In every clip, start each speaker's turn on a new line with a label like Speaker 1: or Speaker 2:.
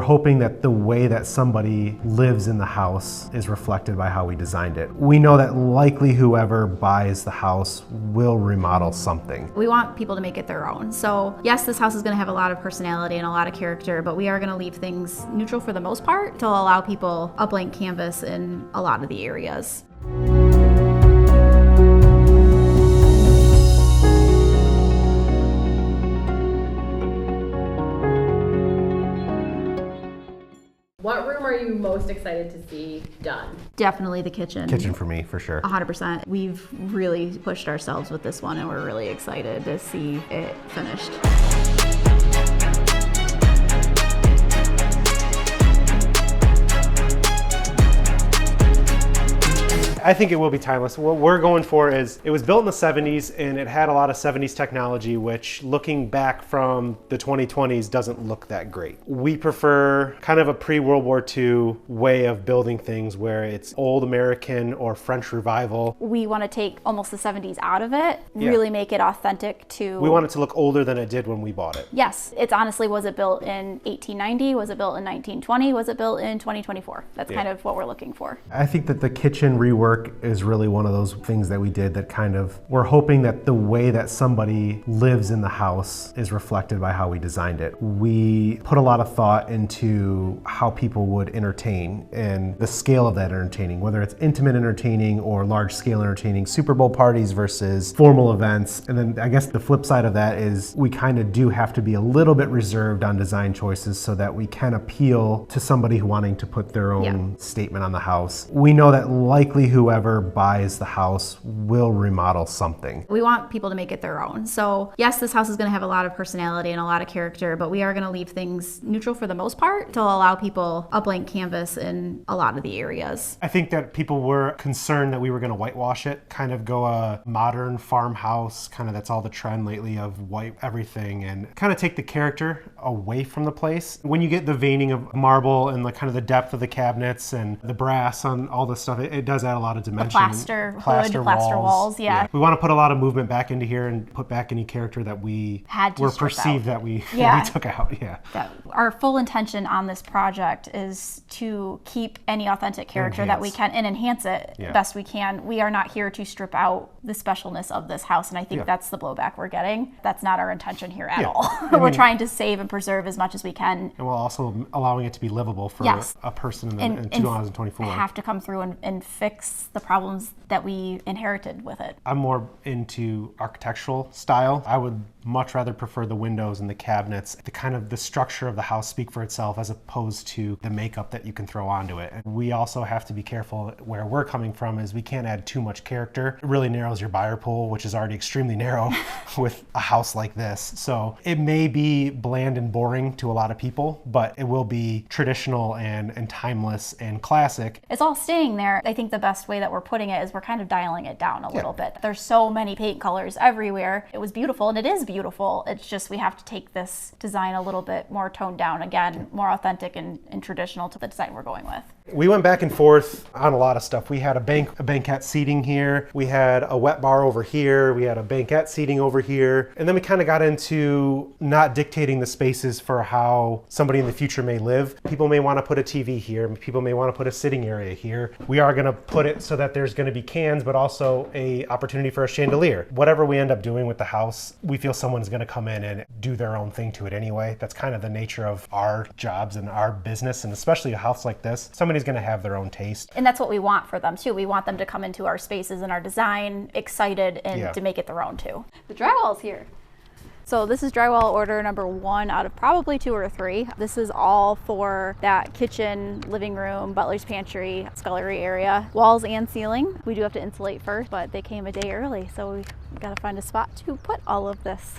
Speaker 1: we're hoping that the way that somebody lives in the house is reflected by how we designed it. We know that likely whoever buys the house will remodel something.
Speaker 2: We want people to make it their own. So yes, this house is going to have a lot of personality and a lot of character, but we are going to leave things neutral for the most part to allow people a blank canvas in a lot of the areas.
Speaker 3: What room are you most excited to see done?
Speaker 2: Definitely the kitchen.
Speaker 1: Kitchen for me, for sure.
Speaker 2: 100%. We've really pushed ourselves with this one and we're really excited to see it finished.
Speaker 4: I think it will be timeless. What we're going for is, it was built in the 70s and it had a lot of 70s technology, which looking back from the 2020s doesn't look that great. We prefer kind of a pre-World War II way of building things where it's old American or French revival.
Speaker 2: We want to take almost the 70s out of it, really make it authentic to...
Speaker 4: We want it to look older than it did when we bought it.
Speaker 2: Yes, it's honestly, was it built in 1890? Was it built in 1920? Was it built in 2024? That's kind of what we're looking for.
Speaker 1: I think that the kitchen rework is really one of those things that we did that kind of, we're hoping that the way that somebody lives in the house is reflected by how we designed it. We put a lot of thought into how people would entertain and the scale of that entertaining, whether it's intimate entertaining or large scale entertaining, Super Bowl parties versus formal events. And then I guess the flip side of that is we kind of do have to be a little bit reserved on design choices so that we can appeal to somebody wanting to put their own statement on the house. We know that likely whoever buys the house will remodel something.
Speaker 2: We want people to make it their own. So yes, this house is going to have a lot of personality and a lot of character, but we are going to leave things neutral for the most part to allow people a blank canvas in a lot of the areas.
Speaker 4: I think that people were concerned that we were going to whitewash it, kind of go a modern farmhouse, kind of that's all the trend lately of white everything, and kind of take the character away from the place. When you get the veining of marble and the kind of the depth of the cabinets and the brass on all this stuff, it does add a lot of dimension.
Speaker 2: The plaster walls, yeah.
Speaker 4: We want to put a lot of movement back into here and put back any character that we were perceived that we took out.
Speaker 2: Our full intention on this project is to keep any authentic character that we can and enhance it best we can. We are not here to strip out the specialness of this house, and I think that's the blowback we're getting. That's not our intention here at all. We're trying to save and preserve as much as we can.
Speaker 4: And we're also allowing it to be livable for a person in 2024.
Speaker 2: Have to come through and fix the problems that we inherited with it.
Speaker 4: I'm more into architectural style. I would much rather prefer the windows and the cabinets, the kind of the structure of the house speak for itself as opposed to the makeup that you can throw onto it. And we also have to be careful where we're coming from is we can't add too much character. It really narrows your buyer pool, which is already extremely narrow with a house like this. So it may be bland and boring to a lot of people, but it will be traditional and timeless and classic.
Speaker 2: It's all staying there. I think the best way that we're putting it is we're kind of dialing it down a little bit. There's so many paint colors everywhere. It was beautiful, and it is beautiful. It's just we have to take this design a little bit more toned down, again, more authentic and traditional to the design we're going with.
Speaker 4: We went back and forth on a lot of stuff. We had a banquette seating here. We had a wet bar over here. We had a banquette seating over here. And then we kind of got into not dictating the spaces for how somebody in the future may live. People may want to put a TV here. People may want to put a sitting area here. We are going to put it so that there's going to be cans, but also a opportunity for a chandelier. Whatever we end up doing with the house, we feel someone's going to come in and do their own thing to it anyway. That's kind of the nature of our jobs and our business, and especially a house like this. Somebody's going to have their own taste.
Speaker 2: And that's what we want for them too. We want them to come into our spaces and our design excited and to make it their own too. The drywall's here. So this is drywall order number 1 out of probably 2 or 3. This is all for that kitchen, living room, Butler's pantry, Scullery area, walls and ceiling. We do have to insulate first, but they came a day early, so we got to find a spot to put all of this.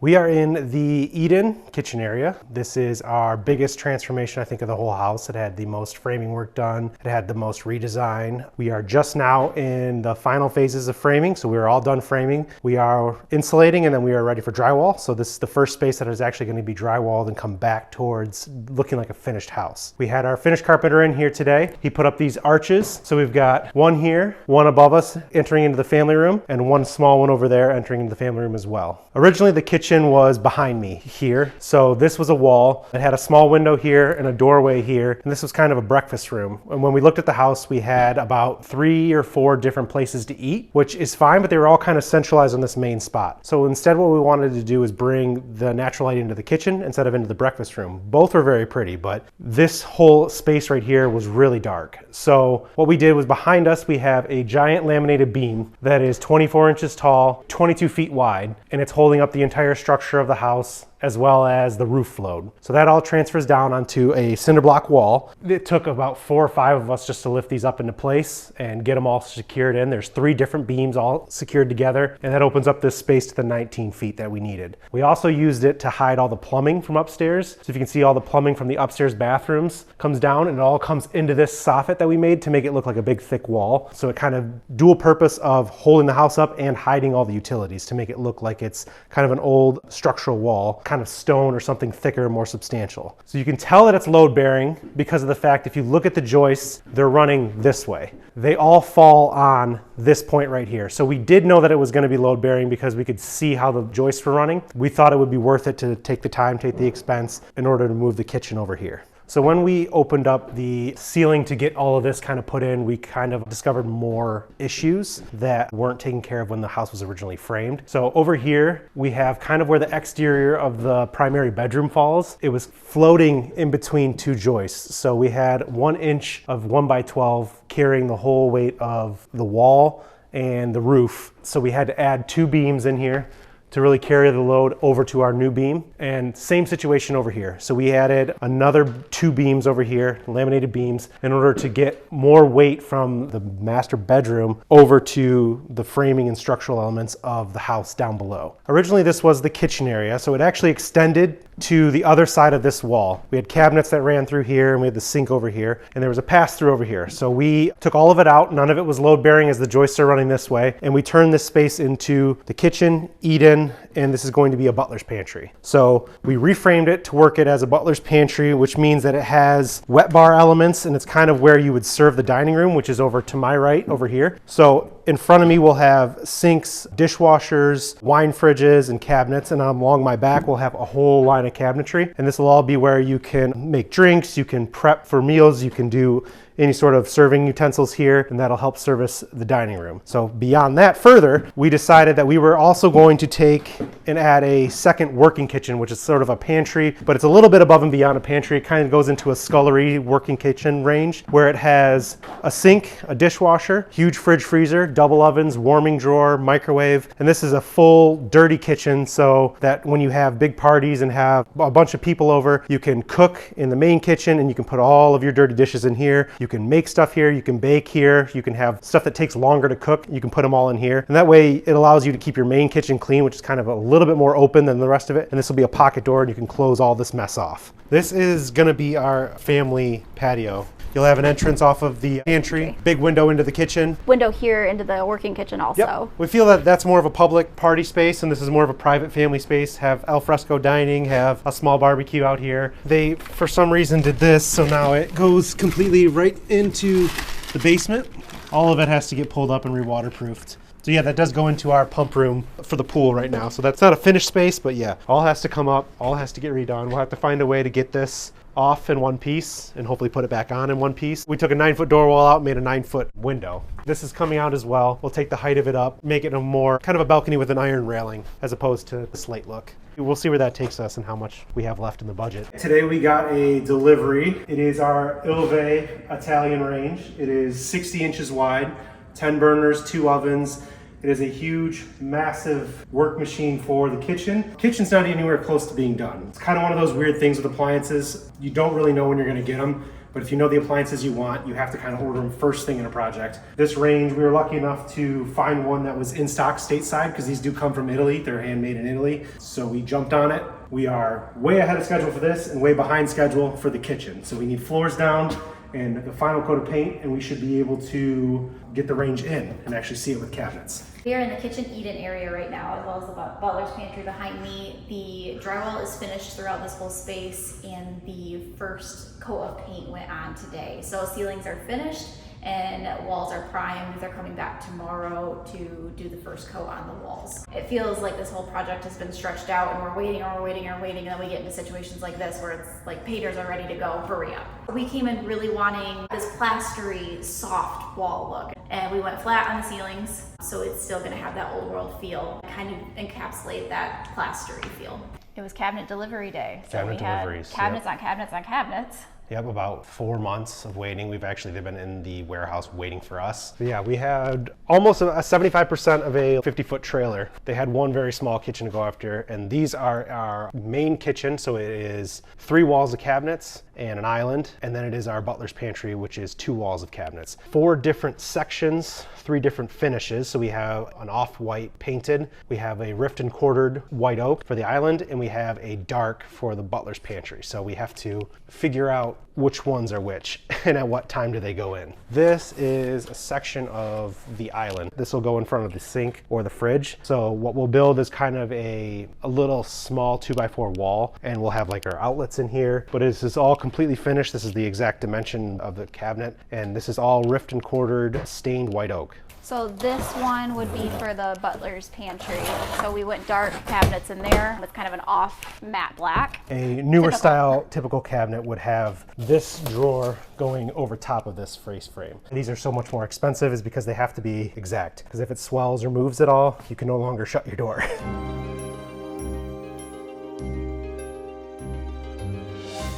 Speaker 4: We are in the Eden kitchen area. This is our biggest transformation, I think, of the whole house. It had the most framing work done. It had the most redesign. We are just now in the final phases of framing, so we are all done framing. We are insulating, and then we are ready for drywall. So this is the first space that is actually going to be drywalled and come back towards looking like a finished house. We had our finished carpenter in here today. He put up these arches. So we've got one here, one above us entering into the family room, and one small one over there entering into the family room as well. Originally, the kitchen was behind me here. So this was a wall. It had a small window here and a doorway here. And this was kind of a breakfast room. And when we looked at the house, we had about 3 or 4 different places to eat, which is fine, but they were all kind of centralized on this main spot. So instead, what we wanted to do is bring the natural light into the kitchen instead of into the breakfast room. Both were very pretty, but this whole space right here was really dark. So what we did was behind us, we have a giant laminated beam that is 24 inches tall, 22 feet wide, and it's holding up the entire structure of the house as well as the roof load. So that all transfers down onto a cinder block wall. It took about 4 or 5 of us just to lift these up into place and get them all secured in. There's 3 different beams all secured together, and that opens up this space to the 19 feet that we needed. We also used it to hide all the plumbing from upstairs. So if you can see, all the plumbing from the upstairs bathrooms comes down and it all comes into this soffit that we made to make it look like a big thick wall. So it kind of dual purpose of holding the house up and hiding all the utilities to make it look like it's kind of an old structural wall, kind of stone or something thicker, more substantial. So you can tell that it's load bearing because of the fact, if you look at the joists, they're running this way. They all fall on this point right here. So we did know that it was going to be load bearing because we could see how the joists were running. We thought it would be worth it to take the time, take the expense in order to move the kitchen over here. So when we opened up the ceiling to get all of this kind of put in, we kind of discovered more issues that weren't taken care of when the house was originally framed. So over here, we have kind of where the exterior of the primary bedroom falls. It was floating in between 2 joists. So we had 1 inch of 1x12 carrying the whole weight of the wall and the roof. So we had to add 2 beams in here to really carry the load over to our new beam. And same situation over here. So we added another 2 beams over here, laminated beams, in order to get more weight from the master bedroom over to the framing and structural elements of the house down below. Originally, this was the kitchen area, so it actually extended to the other side of this wall. We had cabinets that ran through here, and we had the sink over here, and there was a pass-through over here. So we took all of it out. None of it was load-bearing as the joists are running this way, and we turned this space into the kitchen, eat-in, and this is going to be a butler's pantry. So we reframed it to work it as a butler's pantry, which means that it has wet bar elements, and it's kind of where you would serve the dining room, which is over to my right over here. So in front of me, we'll have sinks, dishwashers, wine fridges, and cabinets, and along my back, we'll have a whole line of cabinetry, and this will all be where you can make drinks, you can prep for meals, you can do any sort of serving utensils here, and that'll help service the dining room. So beyond that further, we decided that we were also going to take and add a second working kitchen, which is sort of a pantry, but it's a little bit above and beyond a pantry. It kind of goes into a scullery working kitchen range where it has a sink, a dishwasher, huge fridge freezer, double ovens, warming drawer, microwave, and this is a full dirty kitchen so that when you have big parties and have a bunch of people over, you can cook in the main kitchen and you can put all of your dirty dishes in here. You can make stuff here, you can bake here, you can have stuff that takes longer to cook, you can put them all in here. And that way it allows you to keep your main kitchen clean, which is kind of a little bit more open than the rest of it. And this will be a pocket door and you can close all this mess off. This is gonna be our family patio. You'll have an entrance off of the pantry, big window into the kitchen.
Speaker 2: Window here into the working kitchen also.
Speaker 4: Yep. We feel that that's more of a public party space and this is more of a private family space. Have al fresco dining, have a small barbecue out here. They, for some reason, did this, so now it goes completely right into the basement. All of it has to get pulled up and re-waterproofed. So yeah, that does go into our pump room for the pool right now. So that's not a finished space, but yeah, all has to come up, all has to get redone. We'll have to find a way to get this off in one piece and hopefully put it back on in one piece. We took a 9-foot door wall out and made a 9-foot window. This is coming out as well. We'll take the height of it up, make it a more kind of a balcony with an iron railing as opposed to the slate look. We'll see where that takes us and how much we have left in the budget. Today we got a delivery. It is our Ilve Italian range. It is 60 inches wide, 10 burners, 2 ovens. It is a huge, massive work machine for the kitchen. Kitchen's not anywhere close to being done. It's kind of one of those weird things with appliances. You don't really know when you're gonna get them, but if you know the appliances you want, you have to kind of order them first thing in a project. This range, we were lucky enough to find one that was in stock stateside because these do come from Italy. They're handmade in Italy. So we jumped on it. We are way ahead of schedule for this and way behind schedule for the kitchen. So we need floors down and the final coat of paint, and we should be able to get the range in and actually see it with cabinets.
Speaker 2: We are in the kitchen eat-in area right now, as well as the butler's pantry behind me. The drywall is finished throughout this whole space, and the first coat of paint went on today. So ceilings are finished, and walls are primed. They're coming back tomorrow to do the first coat on the walls. It feels like this whole project has been stretched out and we're waiting and we're waiting and we're waiting, and then we get into situations like this where it's like painters are ready to go, hurry up. We came in really wanting this plastery, soft wall look, and we went flat on the ceilings, so it's still gonna have that old world feel, kind of encapsulate that plastery feel. It was cabinet delivery day. So
Speaker 4: cabinet
Speaker 2: we had
Speaker 4: deliveries.
Speaker 2: cabinets on cabinets on cabinets.
Speaker 4: Yep, about 4 months of waiting. They've been in the warehouse waiting for us. But yeah, we had almost a 75% of a 50-foot trailer. They had one very small kitchen to go after, and these are our main kitchen. So it is 3 walls of cabinets and an island, and then it is our butler's pantry, which is 2 walls of cabinets. 4 different sections, 3 different finishes. So we have an off-white painted, we have a rift and quartered white oak for the island, and we have a dark for the butler's pantry. So we have to figure out which ones are which and at what time do they go in. This is a section of the island. This will go in front of the sink or the fridge. So what we'll build is kind of a little small 2x4 wall, and we'll have like our outlets in here, but this is all completely finished. This is the exact dimension of the cabinet, and this is all rift and quartered stained white oak.
Speaker 2: So this one would be for the butler's pantry. So we went dark cabinets in there with kind of an off matte black.
Speaker 4: A newer style typical cabinet would have this drawer going over top of this face frame. These are so much more expensive is because they have to be exact, because if it swells or moves at all, you can no longer shut your door.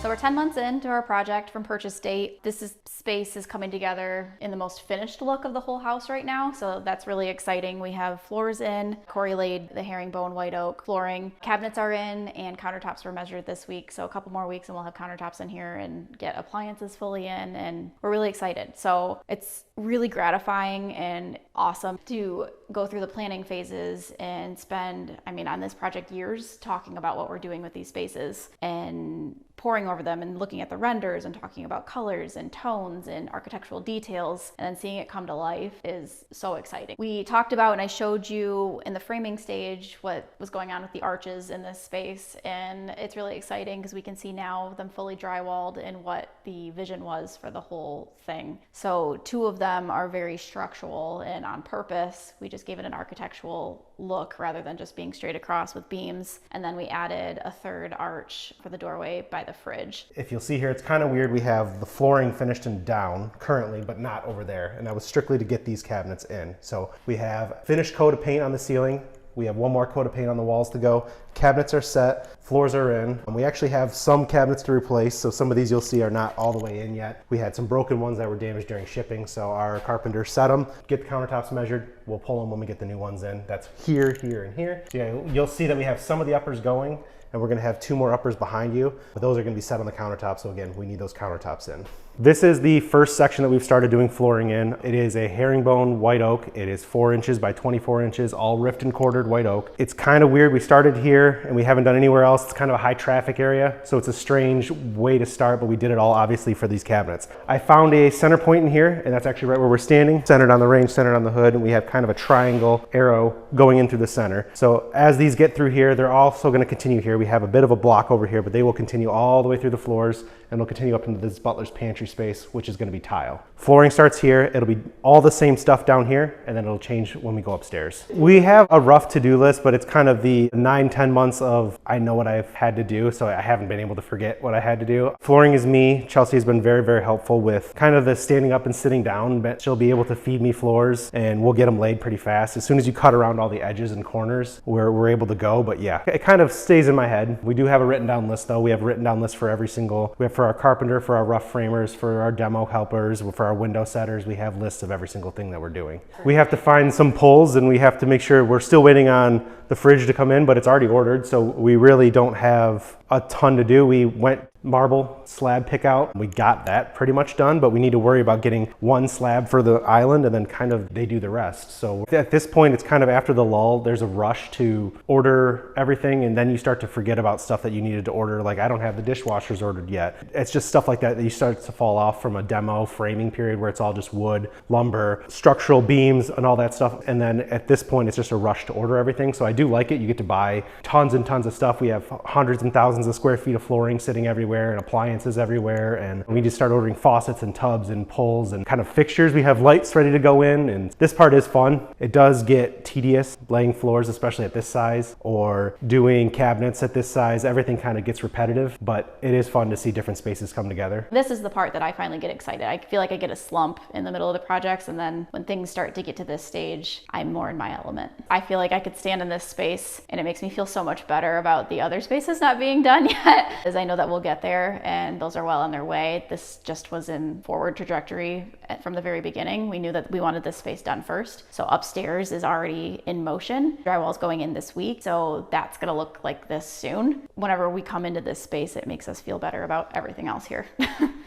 Speaker 2: So we're 10 months into our project from purchase date. Space is coming together in the most finished look of the whole house right now. So that's really exciting. We have floors in. Corey laid the herringbone white oak flooring. Cabinets are in and countertops were measured this week. So a couple more weeks and we'll have countertops in here and get appliances fully in, and we're really excited. So it's really gratifying and awesome to go through the planning phases and spend, on this project years talking about what we're doing with these spaces and poring over them and looking at the renders and talking about colors and tones and architectural details, and then seeing it come to life is so exciting. We talked about, and I showed you in the framing stage, what was going on with the arches in this space, and it's really exciting because we can see now them fully drywalled and what the vision was for the whole thing. So 2 of them are very structural and on purpose. We just gave it an architectural look rather than just being straight across with beams, and then we added a 3rd arch for the doorway by the fridge.
Speaker 4: If you'll see here, it's kind of weird. We have the flooring finished and down currently, but not over there. And that was strictly to get these cabinets in. So we have finished coat of paint on the ceiling. We have 1 more coat of paint on the walls to go. Cabinets are set, floors are in. And we actually have some cabinets to replace, so some of these you'll see are not all the way in yet. We had some broken ones that were damaged during shipping, so our carpenter set them, get the countertops measured, we'll pull them when we get the new ones in. That's here, here, and here. So yeah, you'll see that we have some of the uppers going, and we're gonna have 2 more uppers behind you, but those are gonna be set on the countertop, so again, we need those countertops in. This is the first section that we've started doing flooring in. It is a herringbone white oak. It is 4 inches by 24 inches, all rift and quartered white oak. It's kind of weird. We started here and we haven't done anywhere else. It's kind of a high traffic area, so it's a strange way to start, but we did it all obviously for these cabinets. I found a center point in here, and that's actually right where we're standing, centered on the range, centered on the hood, and we have kind of a triangle arrow going in through the center. So as these get through here, they're also gonna continue here. We have a bit of a block over here, but they will continue all the way through the floors, and they'll continue up into this butler's pantry space, which is going to be tile. Flooring starts here. It'll be all the same stuff down here, and then it'll change when we go upstairs. We have a rough to-do list, but it's kind of the 9-10 months of I know what I've had to do, so I haven't been able to forget what I had to do. Flooring is me. Chelsie has been very, very helpful with kind of the standing up and sitting down, but she'll be able to feed me floors, and we'll get them laid pretty fast. As soon as you cut around all the edges and corners, we're able to go, but yeah, it kind of stays in my head. We do have a written down list though. We have a written down list for every single, we have for our carpenter, for our rough framers, for our demo helpers, for our window setters, we have lists of every single thing that we're doing. We have to find some pulls, and we have to make sure we're still waiting on the fridge to come in, but it's already ordered, so we really don't have a ton to do. We went marble slab pick out. We got that pretty much done, but we need to worry about getting 1 slab for the island, and then kind of they do the rest. So at this point, it's kind of after the lull, there's a rush to order everything, and then you start to forget about stuff that you needed to order. Like I don't have the dishwashers ordered yet. It's just stuff like that that you start to fall off from a demo framing period where it's all just wood, lumber, structural beams, and all that stuff. And then at this point, it's just a rush to order everything. So I do like it. You get to buy tons and tons of stuff. We have hundreds and thousands of square feet of flooring sitting everywhere. everywhere and appliances everywhere. And we just start ordering faucets and tubs and pulls and kind of fixtures. We have lights ready to go in, and this part is fun. It does get tedious laying floors, especially at this size, or doing cabinets at this size. Everything kind of gets repetitive, but it is fun to see different spaces come together.
Speaker 2: This is the part that I finally get excited. I feel like I get a slump in the middle of the projects, and then when things start to get to this stage, I'm more in my element. I feel like I could stand in this space, and it makes me feel so much better about the other spaces not being done yet, as I know that we'll get there, and those are well on their way. This just was in forward trajectory from the very beginning. We knew that we wanted this space done first. So upstairs is already in motion. Drywall's going in this week, so that's gonna look like this soon. Whenever we come into this space, it makes us feel better about everything else here.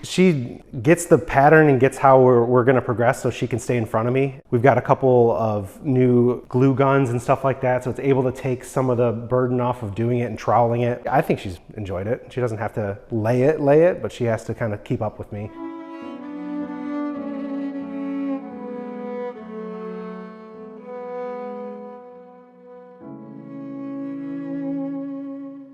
Speaker 4: She gets the pattern and gets how we're gonna progress so she can stay in front of me. We've got a couple of new glue guns and stuff like that, so it's able to take some of the burden off of doing it and troweling it. I think she's enjoyed it. She doesn't have to lay it, but she has to kind of keep up with me.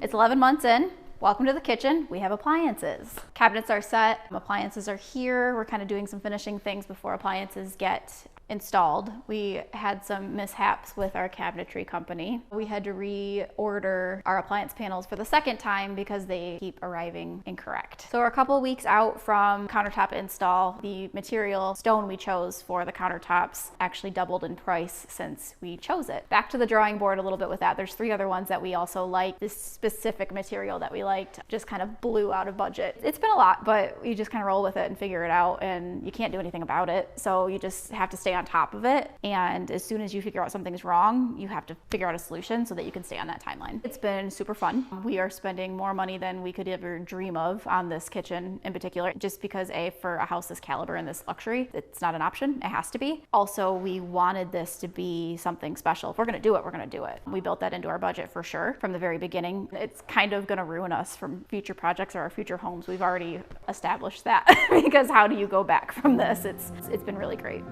Speaker 2: It's 11 months in. Welcome to the kitchen. We have appliances. Cabinets are set, appliances are here. We're kind of doing some finishing things before appliances get installed. We had some mishaps with our cabinetry company. We had to reorder our appliance panels for the second time because they keep arriving incorrect. So we're a couple weeks out from countertop install. The material stone we chose for the countertops actually doubled in price since we chose it. Back to the drawing board a little bit with that. There's 3 other ones that we also like. This specific material that we liked just kind of blew out of budget. It's been a lot, but you just kind of roll with it and figure it out, and you can't do anything about it. So you just have to stay on top of it, and as soon as you figure out something's wrong, you have to figure out a solution so that you can stay on that timeline. It's been super fun. We are spending more money than we could ever dream of on this kitchen in particular, just because for a house this caliber and this luxury, it's not an option, it has to be. Also, we wanted this to be something special. If we're gonna do it, we're gonna do it. We built that into our budget for sure from the very beginning. It's kind of gonna ruin us from future projects or our future homes. We've already established that because how do you go back from this? It's been really great.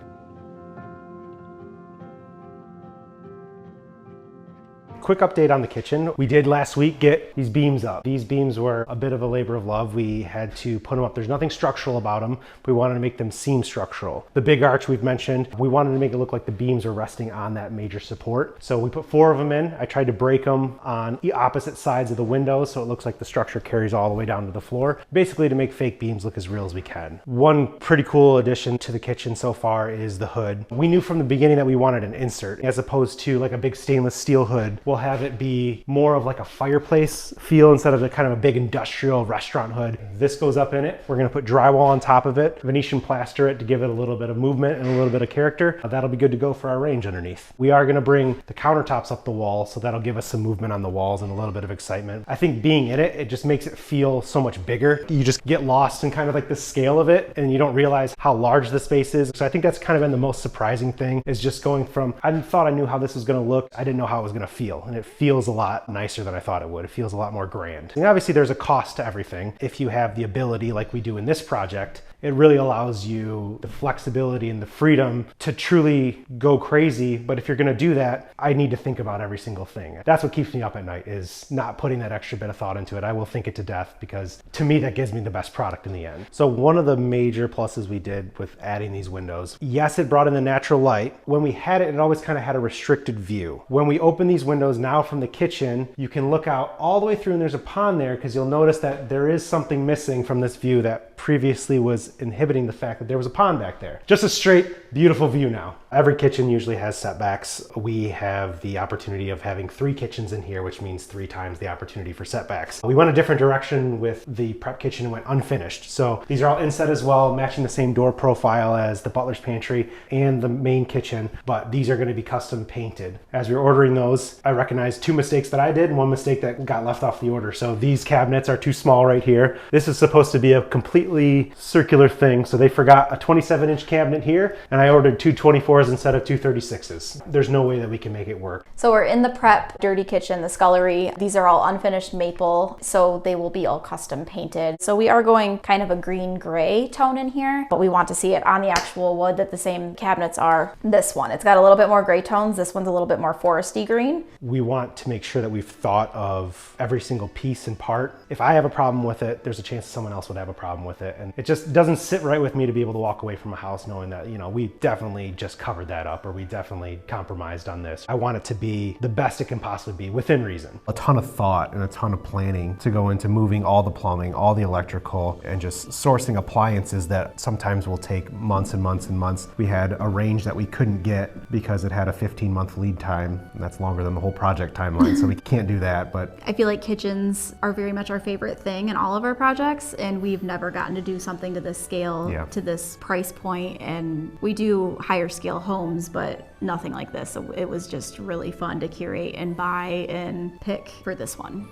Speaker 4: Quick update on the kitchen. We did last week get these beams up. These beams were a bit of a labor of love. We had to put them up. There's nothing structural about them. We wanted to make them seem structural. The big arch we've mentioned, we wanted to make it look like the beams are resting on that major support. So we put 4 of them in. I tried to break them on the opposite sides of the windows so it looks like the structure carries all the way down to the floor, basically to make fake beams look as real as we can. One pretty cool addition to the kitchen so far is the hood. We knew from the beginning that we wanted an insert as opposed to like a big stainless steel hood. We'll have it be more of like a fireplace feel instead of a kind of a big industrial restaurant hood. This goes up in it. We're gonna put drywall on top of it, Venetian plaster it to give it a little bit of movement and a little bit of character. That'll be good to go for our range underneath. We are gonna bring the countertops up the wall, so that'll give us some movement on the walls and a little bit of excitement. I think being in it, it just makes it feel so much bigger. You just get lost in kind of like the scale of it and you don't realize how large the space is. So I think that's kind of been the most surprising thing, is just going from, I thought I knew how this was gonna look, I didn't know how it was gonna feel. And it feels a lot nicer than I thought it would. It feels a lot more grand. And obviously there's a cost to everything. If you have the ability, like we do in this project, it really allows you the flexibility and the freedom to truly go crazy. But if you're gonna do that, I need to think about every single thing. That's what keeps me up at night, is not putting that extra bit of thought into it. I will think it to death because to me, that gives me the best product in the end. So one of the major pluses we did with adding these windows, yes, it brought in the natural light. When we had it, it always kind of had a restricted view. When we open these windows now from the kitchen, you can look out all the way through and there's a pond there, because you'll notice that there is something missing from this view that previously was inhibiting the fact that there was a pond back there. Just a straight, beautiful view now. Every kitchen usually has setbacks. We have the opportunity of having 3 kitchens in here, which means 3 times the opportunity for setbacks. We went a different direction with the prep kitchen and went unfinished. So these are all inset as well, matching the same door profile as the Butler's Pantry and the main kitchen, but these are gonna be custom painted. As we were ordering those, I recognized 2 mistakes that I did and 1 mistake that got left off the order. So these cabinets are too small right here. This is supposed to be a completely completely circular thing. So they forgot a 27-inch cabinet here, and I ordered two 24s instead of two 36s. There's no way that we can make it work.
Speaker 2: So we're in the prep dirty kitchen, the scullery. These are all unfinished maple, so they will be all custom painted. So we are going kind of a green gray tone in here, but we want to see it on the actual wood that the same cabinets are. This one, it's got a little bit more gray tones. This one's a little bit more foresty green.
Speaker 4: We want to make sure that we've thought of every single piece and part. If I have a problem with it, there's a chance someone else would have a problem with it. And it just doesn't sit right with me to be able to walk away from a house knowing that, you know, we definitely just covered that up, or we definitely compromised on this. I want it to be the best it can possibly be within reason.
Speaker 1: A ton of thought and a ton of planning to go into moving all the plumbing, all the electrical, and just sourcing appliances that sometimes will take months and months and months. We had a range that we couldn't get because it had a 15-month lead time, and that's longer than the whole project timeline, so we can't do that. But
Speaker 2: I feel like kitchens are very much our favorite thing in all of our projects, and we've never gotten to do something to this scale, to this price point, and we do higher scale homes, but nothing like this. So it was just really fun to curate and buy and pick for this one.